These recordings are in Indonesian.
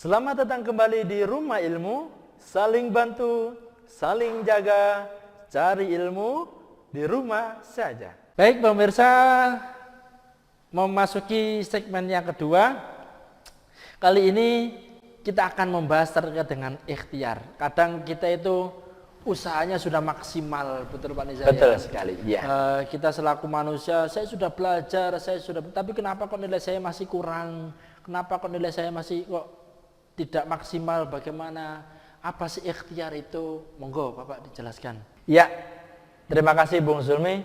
Selamat datang kembali di Rumah Ilmu. Saling bantu, saling jaga, cari ilmu di rumah saja. Baik pemirsa, memasuki segmen yang kedua. Kali ini kita akan membahas terkait dengan ikhtiar. Kadang kita itu usahanya sudah maksimal, betul Pak Nizar? Betul sekali. Ya. Kita selaku manusia, saya sudah belajar, tapi kenapa kok nilai saya masih kurang? Kenapa kok nilai saya masih kok tidak maksimal? Bagaimana? Apa sih ikhtiar itu? Monggo Bapak dijelaskan. Ya, terima kasih Bung Zulmi.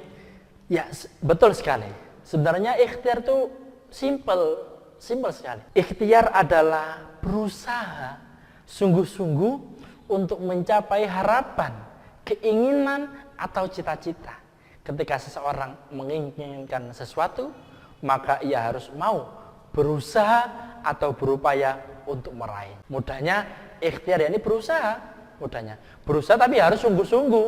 Ya, betul sekali. Sebenarnya ikhtiar itu simple sekali. Ikhtiar adalah berusaha sungguh-sungguh untuk mencapai harapan, keinginan atau cita-cita. Ketika seseorang menginginkan sesuatu, maka ia harus mau berusaha atau berupaya untuk meraih. Mudahnya ikhtiar ini berusaha, berusaha tapi harus sungguh-sungguh.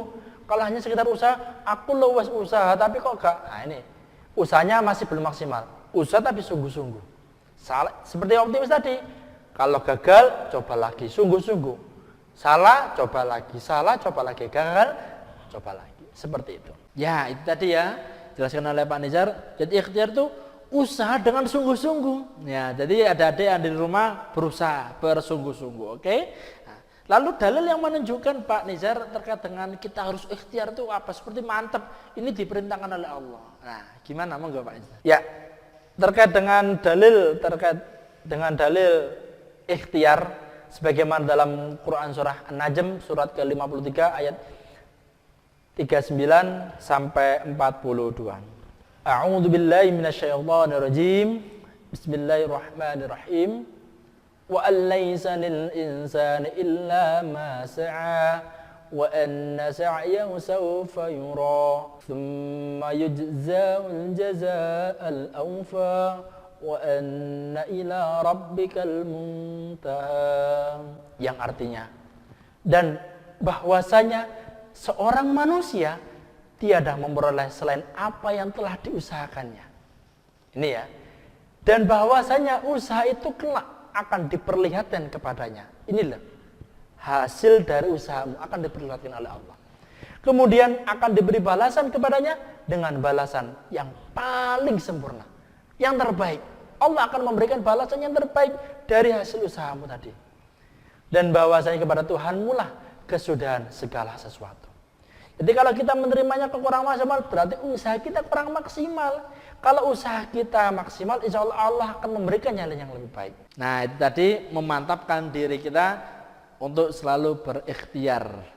Kalau hanya sekedar usaha, aku luwes usaha tapi kok gak, nah ini usahanya masih belum maksimal. Usaha tapi sungguh-sungguh. Seperti optimis tadi, kalau gagal coba lagi, sungguh-sungguh. Salah coba lagi, gagal coba lagi. Seperti itu. Ya, itu tadi ya jelaskan oleh Pak Nizar. Jadi ikhtiar itu usaha dengan sungguh-sungguh. Ya, jadi ada adik yang di rumah berusaha bersungguh-sungguh. Oke. Nah, lalu dalil yang menunjukkan Pak Nizar terkait dengan kita harus ikhtiar itu apa? Seperti mantap, ini diperintahkan oleh Allah. Nah, gimana monggo Pak Nizar? Ya, terkait dengan dalil ikhtiar sebagaimana dalam Quran surah An-Najm surat ke-53 ayat 39 sampai 42. A'udzu billahi minasyaitonir rajim. Bismillahirrahmanirrahim. Wa allaysa lil insani illa ma sa'a wa anna sa'yahu sawfa yura thumma yujza'ul jazaa'al awfa wa anna ila rabbikal muntaha. Yang artinya, dan bahwasanya seorang manusia tiada memperoleh selain apa yang telah diusahakannya. Ini ya. Dan bahwasanya usaha itu kelak akan diperlihatkan kepadanya. Inilah hasil dari usahamu akan diperlihatkan oleh Allah. Kemudian akan diberi balasan kepadanya dengan balasan yang paling sempurna, yang terbaik. Allah akan memberikan balasan yang terbaik dari hasil usahamu tadi. Dan bahwasanya kepada Tuhanmu lah kesudahan segala sesuatu. Jadi kalau kita menerimanya kurang maksimal, berarti usaha kita kurang maksimal. Kalau usaha kita maksimal, insya Allah akan memberikan yang lebih baik. Nah, itu tadi memantapkan diri kita untuk selalu berikhtiar,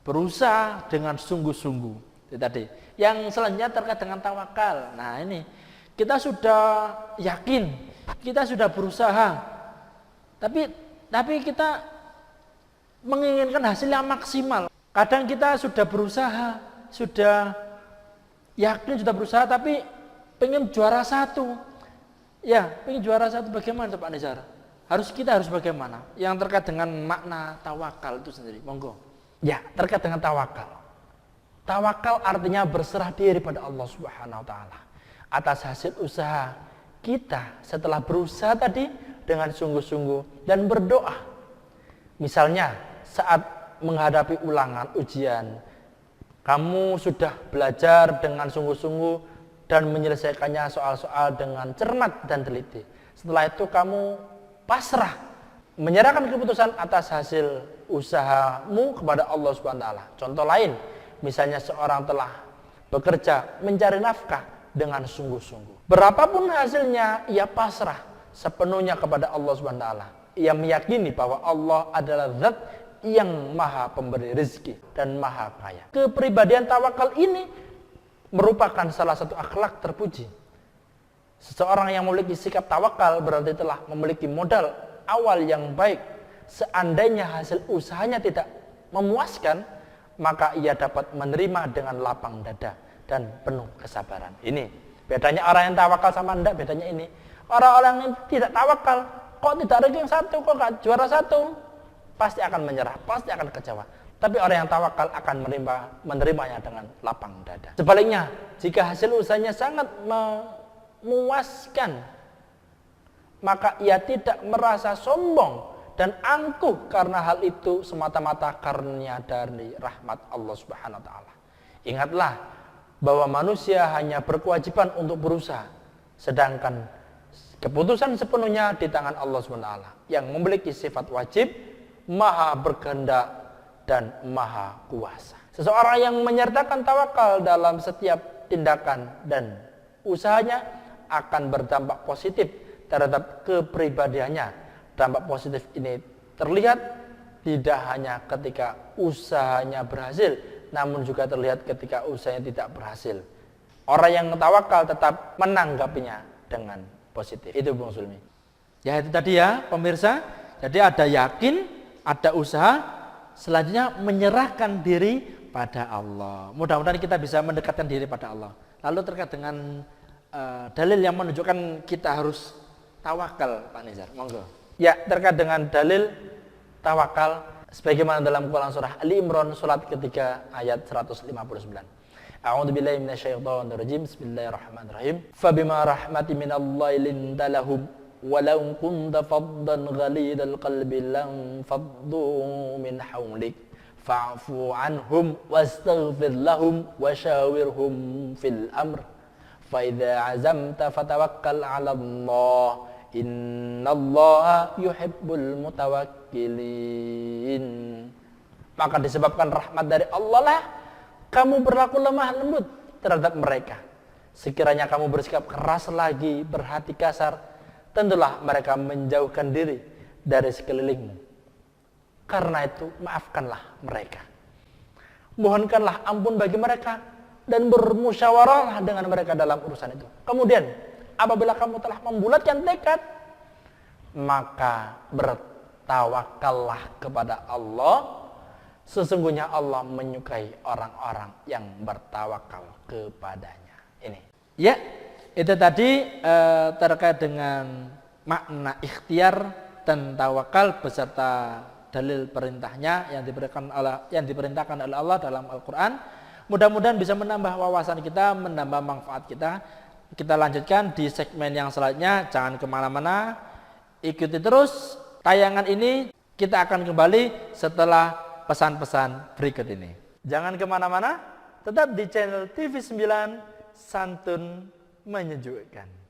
berusaha dengan sungguh-sungguh. Itu tadi. Yang selanjutnya terkait dengan tawakal. Nah, ini kita sudah yakin, kita sudah berusaha, tapi kita menginginkan hasil yang maksimal. Kadang kita sudah berusaha, sudah yakin, sudah berusaha, tapi pengen juara satu. Ya, pengen juara satu, bagaimana Pak Nizar? Kita harus bagaimana? Yang terkait dengan makna tawakal itu sendiri, monggo. Ya, terkait dengan tawakal. Tawakal artinya berserah diri pada Allah Subhanahu wa taala atas hasil usaha kita setelah berusaha tadi dengan sungguh-sungguh dan berdoa. Misalnya saat menghadapi ulangan ujian, kamu sudah belajar dengan sungguh-sungguh dan menyelesaikannya soal-soal dengan cermat dan teliti. Setelah itu kamu pasrah, menyerahkan keputusan atas hasil usahamu kepada Allah Subhanahu wa taala. Contoh lain, misalnya seorang telah bekerja mencari nafkah dengan sungguh-sungguh. Berapapun hasilnya, ia pasrah sepenuhnya kepada Allah Subhanahu wa taala. Ia meyakini bahwa Allah adalah zat yang maha pemberi rezeki dan maha kaya. Kepribadian tawakal ini merupakan salah satu akhlak terpuji. Seseorang yang memiliki sikap tawakal berarti telah memiliki modal awal yang baik. Seandainya hasil usahanya tidak memuaskan, maka ia dapat menerima dengan lapang dada dan penuh kesabaran. Ini bedanya orang yang tawakal sama anda, bedanya ini. Orang-orang yang tidak tawakal, kok tidak ranking satu, kok gak juara satu, pasti akan menyerah, pasti akan kecewa. Tapi orang yang tawakal akan menerimanya dengan lapang dada. Sebaliknya, jika hasil usahanya sangat memuaskan, maka ia tidak merasa sombong dan angkuh karena hal itu semata-mata karunia dari rahmat Allah Subhanahu wa taala. Ingatlah bahwa manusia hanya berkewajiban untuk berusaha, sedangkan keputusan sepenuhnya di tangan Allah Subhanahu wa taala yang memiliki sifat wajib, maha berkehendak dan maha kuasa. Seseorang yang menyertakan tawakal dalam setiap tindakan dan usahanya akan berdampak positif terhadap kepribadiannya. Dampak positif ini terlihat tidak hanya ketika usahanya berhasil, namun juga terlihat ketika usahanya tidak berhasil. Orang yang tawakal tetap menanggapinya dengan positif. Itu Bung Sulmi. Ya itu tadi ya pemirsa. Jadi ada yakin, ada usaha, selanjutnya menyerahkan diri pada Allah. Mudah-mudahan kita bisa mendekatkan diri pada Allah. Lalu terkait dengan dalil yang menunjukkan kita harus tawakal, Pak Nizar, monggo. Ya, terkait dengan dalil tawakal sebagaimana dalam Quran surah Ali Imran surat ketiga ayat 159. A'udzubillahi minasyaitonir rajim. Bismillahirrahmanirrahim. Fabima rahmatin minallahi linta lahum walau kunta faddan ghalidal qalbi lam faddu min hawlik fa'fu anhum wastaghfir lahum wasyawirhum fil amr fa idza azamta fatawakkal 'ala Allah. Innallaha yuhibbul mutawakkilin. Maka disebabkan rahmat dari Allah lah kamu berlaku lemah lembut terhadap mereka. Sekiranya kamu bersikap keras lagi, berhati kasar, tentulah mereka menjauhkan diri dari sekelilingmu. Karena itu maafkanlah mereka. Mohonkanlah ampun bagi mereka dan bermusyawarahlah dengan mereka dalam urusan itu. Kemudian apabila kamu telah membulatkan tekad, maka bertawakallah kepada Allah. Sesungguhnya Allah menyukai orang-orang yang bertawakal kepadanya. Ini. Ya, itu tadi terkait dengan makna ikhtiar dan tawakal beserta dalil perintahnya yang diperintahkan oleh Allah dalam Al-Quran. Mudah-mudahan bisa menambah wawasan kita, menambah manfaat kita. Kita lanjutkan di segmen yang selanjutnya. Jangan kemana-mana, ikuti terus tayangan ini. Kita akan kembali setelah pesan-pesan berikut ini. Jangan kemana-mana, tetap di channel TV9 Santun Menyejukkan.